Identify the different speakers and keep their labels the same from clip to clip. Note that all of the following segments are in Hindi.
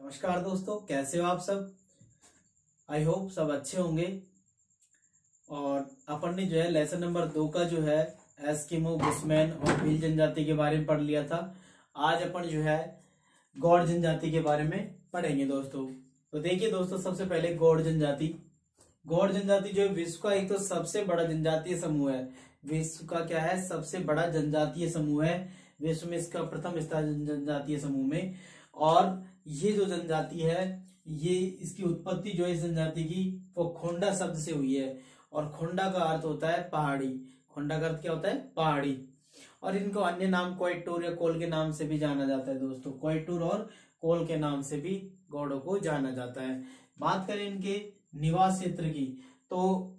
Speaker 1: नमस्कार दोस्तों, कैसे हो आप सब। आई होप सब अच्छे होंगे। और अपन ने जो है लेसन नंबर 2 का जो है एस्किमो, बुशमैन और भील जनजाति के बारे में पढ़ लिया था। आज अपन जो है गौड़ जनजाति के बारे में पढ़ेंगे दोस्तों। तो देखिए दोस्तों, सबसे पहले गौड़ जनजाति। गौड़ जनजाति जो है विश्व का एक तो सबसे बड़ा जनजातीय समूह है। विश्व का क्या है, सबसे बड़ा जनजातीय समूह है। विश्व में इसका प्रथम स्थान जनजातीय समूह में। और ये जो जनजाति है, ये इसकी उत्पत्ति जो है इस जनजाति की वो खोंडा शब्द से हुई है। और खोंडा का अर्थ होता है पहाड़ी। खोंडा का अर्थ क्या होता है, पहाड़ी। और इनको अन्य नाम क्वाइटूर या कोल के नाम से भी जाना जाता है दोस्तों। क्वाइटूर और कोल के नाम से भी गौड़ों को जाना जाता है। बात करें इनके निवास क्षेत्र की, तो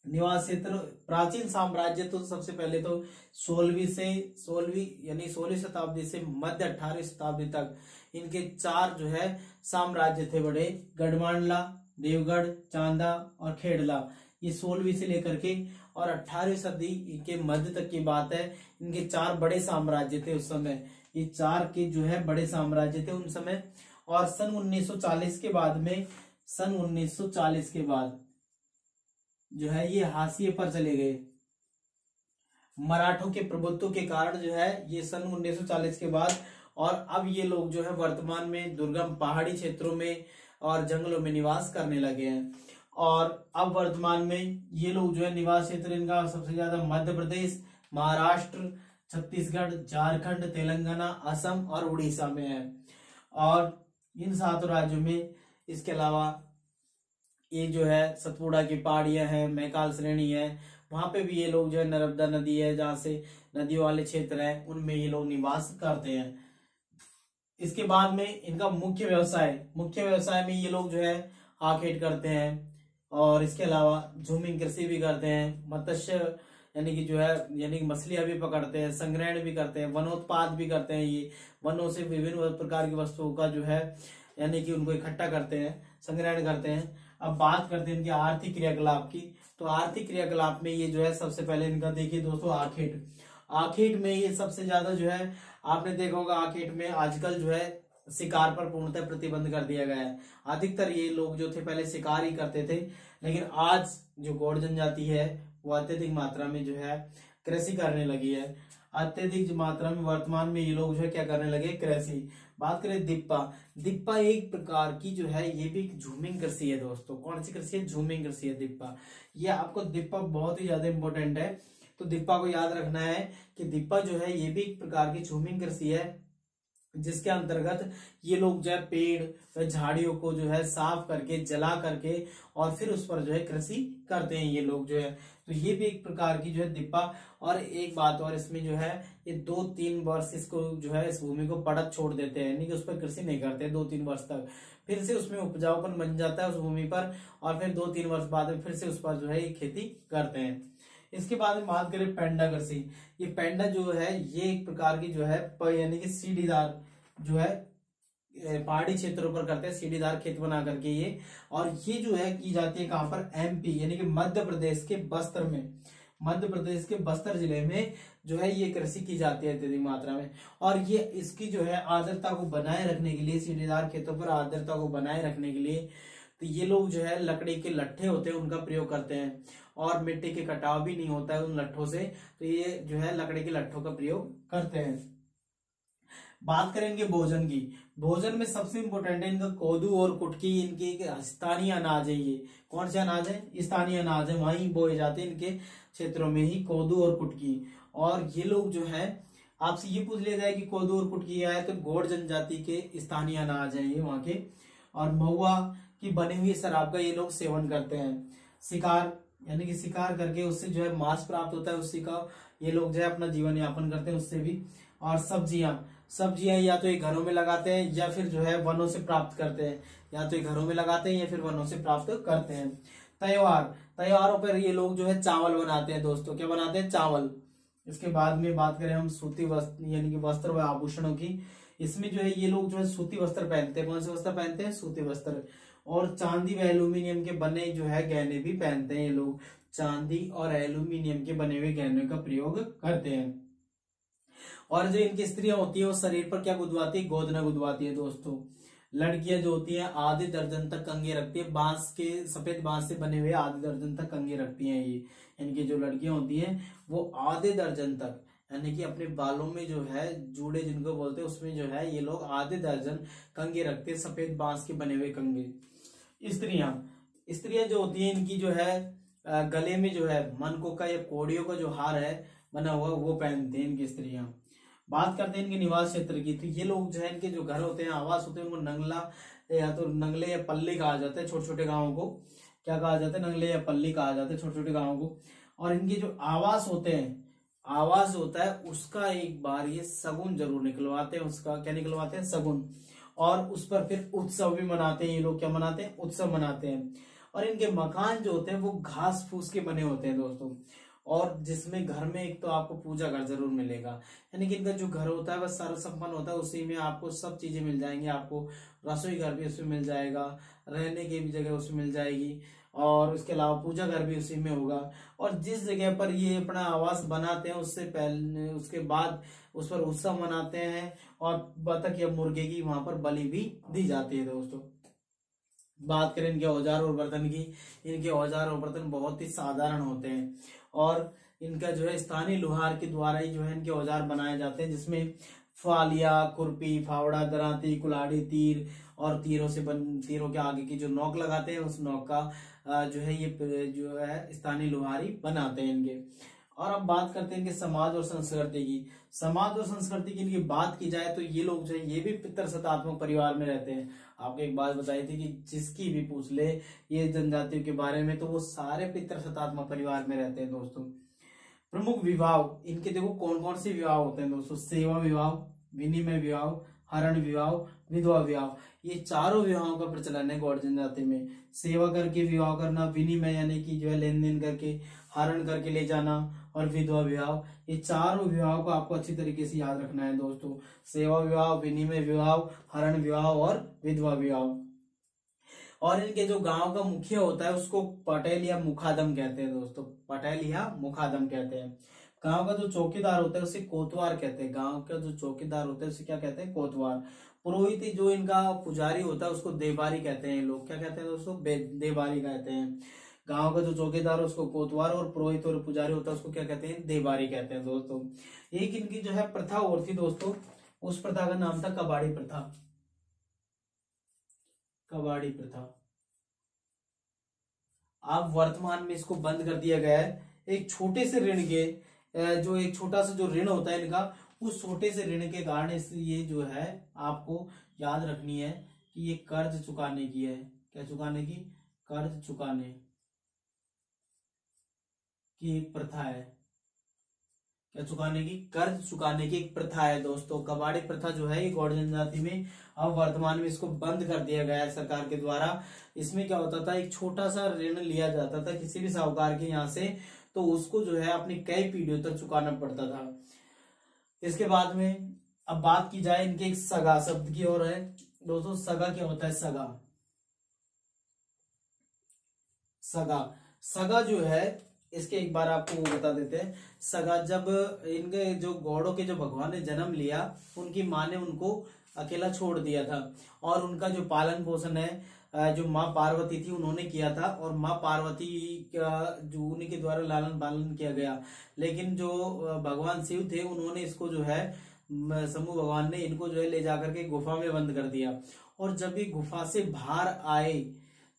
Speaker 1: निवास क्षेत्र प्राचीन साम्राज्य, तो सबसे पहले तो 16वीं शताब्दी से मध्य 18वीं शताब्दी तक इनके 4 जो है साम्राज्य थे बड़े। गढ़मांडला, देवगढ़, चांदा और खेड़ला। ये 16वीं से लेकर के और 18वीं सदी के मध्य तक की बात है। इनके 4 बड़े साम्राज्य थे उस समय। ये 4 के जो है बड़े साम्राज्य थे उन समय। और सन 1940 के बाद जो है ये हाशिए पर चले गए। मराठों के प्रभुत्व के कारण जो है ये सन 1940 के बाद। और अब ये लोग जो है वर्तमान में दुर्गम पहाड़ी क्षेत्रों में और जंगलों में निवास करने लगे हैं। और अब वर्तमान में ये लोग जो है निवास क्षेत्र इनका सबसे ज्यादा मध्य प्रदेश, महाराष्ट्र, छत्तीसगढ़, झारखंड, तेलंगाना, असम और उड़ीसा में है। और इन 7 राज्यों में इसके अलावा ये जो है सतपुड़ा की पहाड़ियां हैं, मैकाल श्रेणी है, वहां पे भी ये लोग जो है नर्मदा नदी है जहां से नदियों वाले क्षेत्र है, उनमें ये लोग निवास करते हैं। इसके बाद में इनका मुख्य व्यवसाय में ये लोग जो है आखेट करते हैं। और इसके अलावा झूमिंग कृषि भी करते हैं, मत्स्य यानी कि मछलियां भी पकड़ते हैं, संग्रहण भी करते हैं, वनोत्पाद भी करते हैं। ये वनों से विभिन्न प्रकार की वस्तुओं का जो है यानी कि उनको इकट्ठा करते हैं, संग्रहण करते हैं। अब बात करते हैं इनके आर्थिक क्रियाकलाप की। तो आर्थिक क्रियाकलाप में ये जो है सबसे पहले इनका देखिए दोस्तों आखेट में ये सबसे ज्यादा जो है आपने देखा होगा, आखेट में आजकल जो है शिकार पर पूर्णतः प्रतिबंध कर दिया गया है। अधिकतर ये लोग जो थे पहले शिकार ही करते थे, लेकिन आज जो गौड़ जनजाति है वो अत्यधिक मात्रा में जो है कृषि करने लगी है। अत्यधिक मात्रा में वर्तमान में ये लोग जो है क्या करने लगे, कृषि। बात करें दिप्पा एक प्रकार की जो है ये भी झूमिंग कृषि है दोस्तों। कौन सी कृषि है, झूमिंग कृषि है दिप्पा। ये आपको दिप्पा बहुत ही ज्यादा इंपॉर्टेंट है, तो दिप्पा को याद रखना है कि दिप्पा जो है ये भी एक प्रकार की झूमिंग कृषि है, जिसके अंतर्गत ये लोग जो है पेड़ व झाड़ियों को जो है साफ करके, जला करके और फिर उस पर जो है कृषि करते हैं ये लोग जो है। तो ये भी एक प्रकार की जो है दिप्पा। और एक बात और, इसमें जो है ये 2-3 वर्ष इसको जो है इस भूमि को पड़त छोड़ देते हैं, यानी कि उस पर कृषि नहीं करते 2-3 वर्ष तक। फिर से उसमें उपजाऊपन बन जाता है उस भूमि पर, और फिर 2-3 वर्ष बाद में फिर से उस पर जो है ये खेती करते हैं। इसके बाद में बात करें पेंडा कृषि। ये पेंडा जो है ये एक प्रकार की जो है यानी कि सीढ़ीदार जो है पहाड़ी क्षेत्रों पर करते हैं, सीढ़ीदार खेत बना करके ये। और ये जो है की जाती है कहां पर, एमपी यानी कि मध्य प्रदेश के बस्तर जिले में जो है ये कृषि की जाती है अत्यधिक मात्रा में। और ये इसकी जो है आर्द्रता को बनाए रखने के लिए, सीढ़ीदार खेतों पर आर्द्रता को बनाए रखने के लिए तो ये लोग जो है लकड़ी के लट्ठे होते हैं उनका प्रयोग करते हैं। और मिट्टी के कटाव भी नहीं होता है उन लट्ठों से, तो ये जो है लकड़ी के लट्ठों का प्रयोग करते हैं। बात करें इनके भोजन की, भोजन में सबसे इंपॉर्टेंट है इनका कोदू और कुटकी। इनके स्थानीय अनाज है। ये कौन से अनाज है, स्थानीय अनाज है, वहीं बोए जाते हैं इनके क्षेत्रों में ही, कोदू और कुटकी। और ये लोग जो है आपसे ये पूछ लिया जाए कि कोदू और कुटकी क्या है, तो गौड़ जनजाति के स्थानीय अनाज है ये वहां के। और महुआ की बनी हुई शराब का ये लोग सेवन करते हैं। शिकार यानी कि शिकार करके उससे जो है मांस प्राप्त होता है, उसी का ये लोग जो है अपना जीवन यापन करते हैं उससे भी। और सब्जियां या तो ये घरों में लगाते हैं या फिर जो है वनों से प्राप्त करते हैं, या तो ये घरों में लगाते हैं या फिर वनों से प्राप्त करते हैं। त्योहारों पर ये लोग जो है चावल बनाते हैं दोस्तों। क्या बनाते हैं, चावल। इसके बाद में बात करें हम सूती वस्त्र यानी कि वस्त्र व आभूषणों की। इसमें जो है ये लोग जो है सूती वस्त्र पहनते हैं। कौन से वस्त्र पहनते हैं, सूती वस्त्र। और चांदी व एल्यूमिनियम के बने जो है गहने भी पहनते हैं ये लोग। चांदी और एल्यूमिनियम के बने हुए गहनों का प्रयोग करते हैं। और जो इनकी स्त्रियां होती है वो शरीर पर क्या गुदवाती है, गोदना गुदवाती है दोस्तों। लड़कियां जो होती हैं आधे दर्जन तक कंघी रखती है, बांस के, सफेद बांस से बने हुए आधे दर्जन तक कंघी रखती हैं ये। इनकी जो लड़कियां होती हैं वो आधे दर्जन तक, यानी कि अपने बालों में जो है जूड़े जिनको बोलते हैं उसमें जो है ये लोग आधे दर्जन कंघी रखते हैं, सफेद बांस के बने हुए कंघी। स्त्रियां स्त्रियां जो होती हैं इनकी जो है गले में जो है मनकों का या कोड़ियों का जो हार है बना हुआ वो पहनते हैं इनकी स्त्रियां। बात करते हैं इनके निवास क्षेत्र की, तो ये लोग जो है इनके जो घर होते हैं, आवास होते हैं, उनको नंगला या तो नंगले या पल्ली कहा जाता है। छोटे छोटे गांवों को क्या कहा जाता है, नंगले या पल्ली कहा जाता है छोटे छोटे गांवों को। और इनके जो आवास होते हैं, आवास होता है उसका एक बार ये सगुन जरूर निकलवाते हैं। उसका क्या निकलवाते हैं, सगुन। और उस पर फिर उत्सव भी मनाते हैं ये लोग। क्या मनाते हैं, उत्सव मनाते हैं। और इनके मकान जो होते हैं वो घास फूस के बने होते हैं दोस्तों। और जिसमें घर में एक तो आपको पूजा घर जरूर मिलेगा, यानी कि इनका जो घर होता है वह सर्व संपन्न होता है, उसी में आपको सब चीजें मिल जाएंगी। आपको रसोई घर भी उसमें मिल जाएगा, रहने की भी जगह उसमें मिल जाएगी, और उसके अलावा पूजा घर भी उसी में होगा। और जिस जगह पर ये अपना आवास बनाते हैं उससे पहले, उसके बाद उस पर उत्सव मनाते हैं, और बतख या मुर्गे की वहां पर बलि भी दी जाती है दोस्तों। बात करें इनके औजार और बर्तन की, इनके औजार और बर्तन बहुत ही साधारण होते हैं। और इनका जो है स्थानीय लोहार के द्वारा ही जो है इनके औजार बनाए जाते हैं, जिसमें फालिया, खुरपी, फावड़ा, दराती, कुल्हाड़ी, तीर, और तीरों के आगे की जो नोक लगाते हैं उस नोक का जो है ये जो है स्थानीय लोहारी बनाते हैं इनके। और अब बात करते हैं इनके समाज और संस्कृति की। समाज और संस्कृति की इनकी बात की जाए तो ये लोग जो है ये भी पितृसत्तात्मक परिवार में रहते हैं। आपको एक बात बताई थी कि जिसकी भी पूछ ले ये जनजातियों के बारे में तो वो सारे पितृसत्तात्मक परिवार में रहते हैं दोस्तों। प्रमुख विवाह इनके देखो कौन कौन से विवाह होते हैं दोस्तों, सेवा विवाह, विनिमय विवाह, हरण विवाह, विधवा विवाह। ये चारों विवाहों का प्रचलन है गौड़ जनजाति में। सेवा करके विवाह करना, विनिमय यानी कि जो है लेन देन करके, हरण करके ले जाना, और विधवा विवाह। ये चारों विवाह को आपको अच्छी तरीके से याद रखना है दोस्तों। सेवा विवाह, विनिमय विवाह, हरण विवाह और विधवा विवाह। और इनके जो गांव का मुखिया होता है उसको पटेल या मुखादम कहते हैं दोस्तों, पटेल या मुखादम कहते हैं। गांव का जो चौकीदार होता है उसे कोतवार कहते हैं। गांव का जो चौकीदार होता है उसे क्या कहते हैं, कोतवार। पुरोहित जो इनका पुजारी होता है उसको देवारी कहते हैं। लोग क्या कहते हैं दोस्तों, देवारी कहते हैं। गांव का जो चौकीदार है उसको कोतवार, और पुरोहित और पुजारी होता है उसको क्या कहते हैं, देवारी कहते हैं दोस्तों। एक इनकी जो है प्रथा और थी दोस्तों, उस प्रथा का नाम था कबाड़ी प्रथा। कबाड़ी प्रथा अब वर्तमान में इसको बंद कर दिया गया है। एक छोटे से ऋण के जो एक छोटा सा जो ऋण होता है इनका, उस छोटे से ऋण के कारण ये जो है आपको याद रखनी है कि ये कर्ज चुकाने की है। क्या चुकाने की, कर्ज चुकाने की एक प्रथा है। क्या चुकाने की, कर्ज चुकाने की एक प्रथा है दोस्तों। कबाड़ी प्रथा जो है ये गौड़ जनजाति में अब वर्तमान में इसको बंद कर दिया गया है सरकार के द्वारा। इसमें क्या होता था, एक छोटा सा ऋण लिया जाता था किसी भी साहूकार के यहाँ से, तो उसको जो है अपनी कई पीढ़ियों तक चुकाना पड़ता था। इसके बाद में अब बात की जाए इनके एक सगा शब्द की और है दोस्तों। सगा क्या होता है, सगा, सगा, सगा जो है इसके एक बार आपको वो बता देते हैं। सगा, जब इनके जो गौड़ों के जो भगवान ने जन्म लिया, उनकी माँ ने उनको अकेला छोड़ दिया था, और उनका जो पालन पोषण है जो माँ पार्वती थी उन्होंने किया था, और माँ पार्वती का जो उन्हीं के द्वारा लालन पालन किया गया। लेकिन जो भगवान शिव थे उन्होंने इसको जो है शंभु भगवान ने इनको जो है ले जाकर के गुफा में बंद कर दिया। और जब ये गुफा से बाहर आए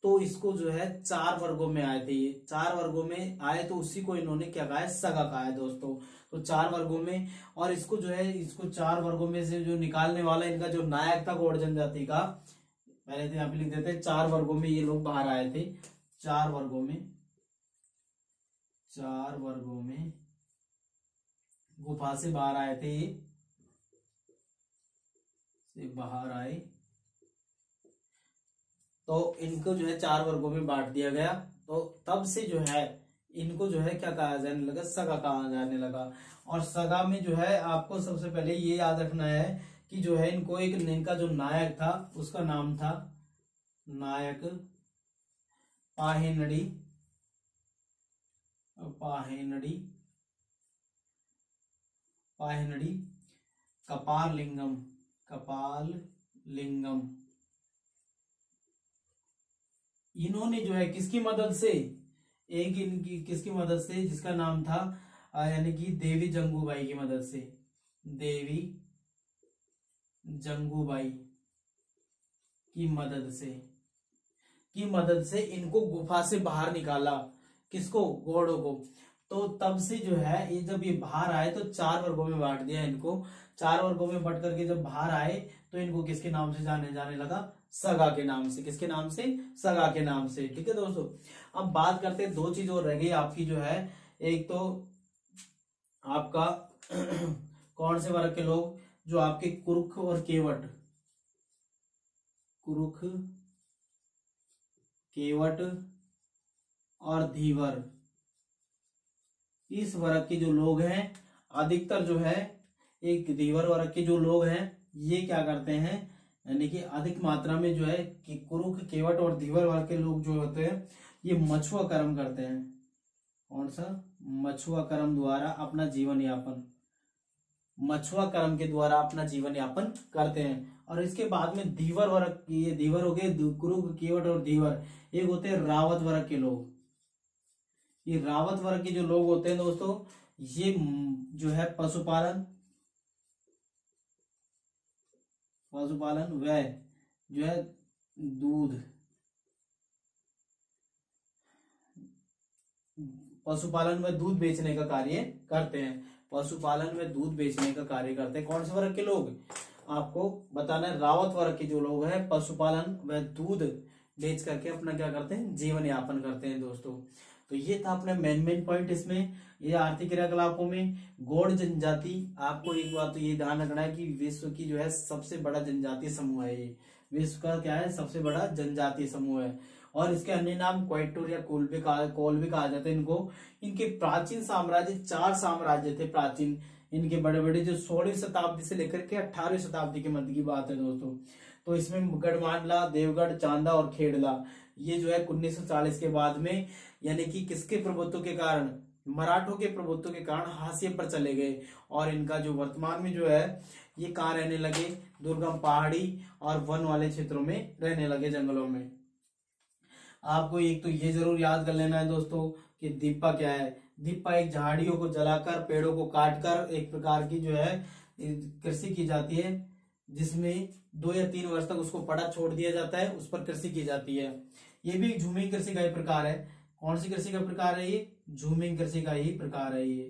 Speaker 1: तो इसको जो है 4 वर्गों में आए थे। ये 4 वर्गों में आए तो उसी को इन्होंने क्या कहा है, सगा कहा है दोस्तों। तो 4 वर्गों में, और इसको जो है इसको 4 वर्गों में से जो निकालने वाला इनका जो नायक था गौड़ जनजाति का, पहले तो यहाँ पे लिख देते हैं 4 वर्गों में ये लोग बाहर आए थे। 4 वर्गों में, 4 वर्गों में गुफा से बाहर आए थे, ये से बाहर आए तो इनको जो है 4 वर्गों में बांट दिया गया। तो तब से जो है इनको जो है क्या कहा जाने लगा, सगा कहा जाने लगा। और सगा में जो है आपको सबसे पहले ये याद रखना है कि जो है इनको एक, इनका जो नायक था उसका नाम था नायक पाहेनडी, पाहेनडी, पाहेनडी कपाल लिंगम, कपाल लिंगम। इन्होंने जो है किसकी मदद से, एक इनकी किसकी मदद से, जिसका नाम था यानी कि देवी जंगूबाई की मदद से, देवी जंगूबाई की मदद से इनको गुफा से बाहर निकाला। किसको, घोड़ों को। तो तब से जो है ये जब ये बाहर आए तो 4 वर्गों में बांट दिया इनको। 4 वर्गों में बंट करके जब बाहर आए तो इनको किसके नाम से जाने लगा, सगा के नाम से। किसके नाम से, सगा के नाम से। ठीक है दोस्तों। अब बात करते हैं, 2 चीज और रह गई आपकी जो है, एक तो आपका कौन से वर्ग के लोग, जो आपके कुरुख और केवट, कुरुख, केवट और धीवर, इस वर्ग के जो लोग हैं, अधिकतर जो है एक धीवर वर्ग के जो लोग हैं ये क्या करते हैं, यानी कि अधिक मात्रा में जो है कि कुरुख, केवट और धीवर वर्ग के लोग जो होते हैं ये मछुआ कर्म करते हैं। कौन सा, मछुआ कर्म द्वारा अपना जीवन यापन, मछुआ कर्म के द्वारा अपना जीवन यापन करते हैं। और इसके बाद में धीवर वर्ग, ये धीवर हो गए, कुरुख, केवट और धीवर। एक होते हैं रावत वर्ग के लोग। ये रावत वर्ग के जो लोग होते हैं दोस्तों, ये जो है पशुपालन व जो है दूध, पशुपालन व दूध बेचने का कार्य करते हैं। पशुपालन में दूध बेचने का कार्य करते हैं। कौन से वर्ग के लोग, आपको बताना है, रावत वर्ग के जो लोग हैं पशुपालन व दूध बेच करके अपना क्या करते हैं, जीवन यापन करते हैं दोस्तों। तो ये था अपना मेन पॉइंट इसमें, ये आर्थिक क्रियाकलापों में। गौड़ जनजाति, आपको एक बात तो ये ध्यान रखना है कि विश्व की जो है सबसे बड़ा जनजातीय समूह है ये, विश्व का क्या है, सबसे बड़ा जनजातीय समूह है। और इसके अन्य नाम क्वेटूर या कोल भी कहा जाता है इनको। इनके प्राचीन साम्राज्य, 4 साम्राज्य थे प्राचीन इनके बड़े बड़े, जो 16वीं शताब्दी से लेकर के 18वीं शताब्दी के मध्य की बात है दोस्तों। तो इसमें गढ़मांडला, देवगढ़, चांदा और खेड़ला, ये जो है 1940 के बाद में, यानी कि किसके प्रभुत्व के कारण, मराठों के प्रभुत्व के कारण हाशिए पर चले गए। और इनका जो वर्तमान में जो है ये कहाँ रहने लगे, दुर्गम पहाड़ी और वन वाले क्षेत्रों में रहने लगे, जंगलों में। आपको एक तो ये जरूर याद कर लेना है दोस्तों कि दीपा क्या है। दीपा एक झाड़ियों को जलाकर, पेड़ों को काटकर एक प्रकार की जो है कृषि की जाती है, जिसमें 2 या 3 वर्ष तक उसको पड़ा छोड़ दिया जाता है, उस पर कृषि की जाती है। ये भी झूमिंग कृषि का ही प्रकार है। कौन सी कृषि का प्रकार है ये, झूमिंग कृषि का ही प्रकार है ये।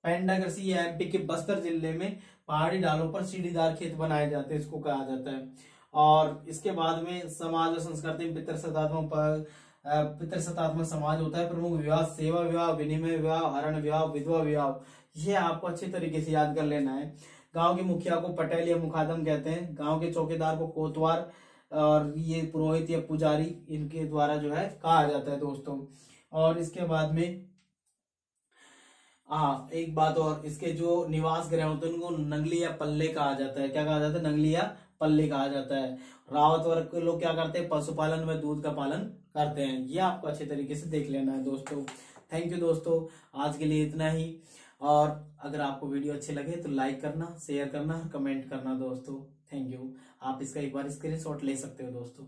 Speaker 1: पेंडा कृषि, ये एमपी के बस्तर जिले में पहाड़ी ढालों पर सीढ़ीदार खेत बनाए जाते हैं, इसको कहा जाता है। और इसके बाद में समाज और संस्कृति में पितृसत्तात्मक समाज होता है। प्रमुख विवाह सेवा विवाह, विनिमय विवाह, हरण विवाह, विधवा विवाह, ये आपको अच्छे तरीके से याद कर लेना है। गांव के मुखिया को पटेल या मुखादम कहते हैं। गांव के चौकीदार को कोतवार, और ये पुरोहित या पुजारी, इनके द्वारा जो है कहा जाता है दोस्तों। और इसके बाद में एक बात और, इसके जो निवास गृह होते हैं उनको नंगली या पल्ले कहा जाता है। क्या कहा जाता है, नंगली या पल्ले कहा जाता है। रावत वर्ग के लोग क्या करते हैं, पशुपालन व दूध का पालन करते हैं। ये आपको अच्छे तरीके से देख लेना है दोस्तों। थैंक यू दोस्तों, आज के लिए इतना ही। और अगर आपको वीडियो अच्छे लगे तो लाइक करना, शेयर करना, कमेंट करना दोस्तों। Thank you. आप इसका एक बार स्क्रीनशॉट ले सकते हो दोस्तों।